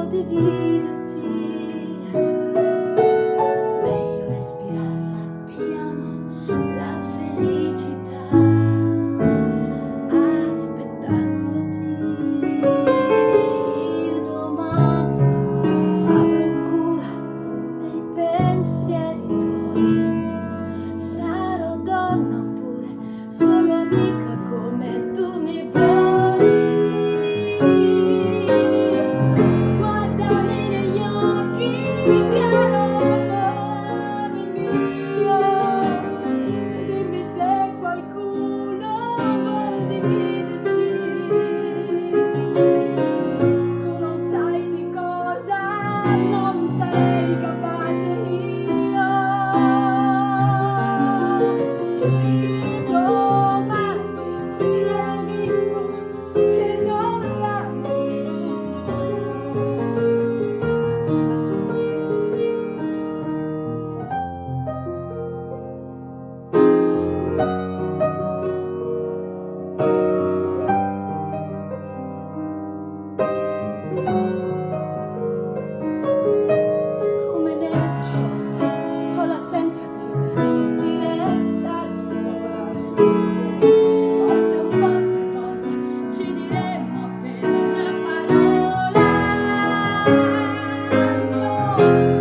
dividerti. Meglio respirarla piano, la felicità, aspettandoti. Io domani avrò cura dei pensieri tuoi, sarò donna oppure solo amica come tu mi vuoi. Guardami negli occhi, caro amore mio, e dimmi se qualcuno vuol dividerci. Tu non sai di cosa non sarei capace io. Domani glielo dico che non l'amo come neve sciolta, ho la sensazione di restare sola. Forse un po' per volta ci diremmo appena una parola. No,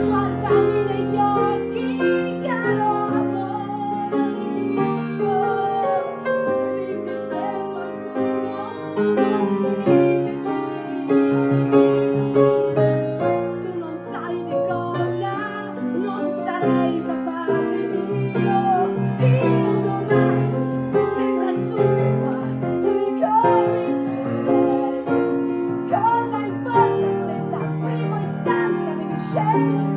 guardami negli occhi, caro amore mio, dimmi se qualcuno vuol dividerci. Tu non sai di cosa non sarei capace io. Domani sembra assurdo ma ricomincerei. Cosa importa se dal primo istante avevi scelto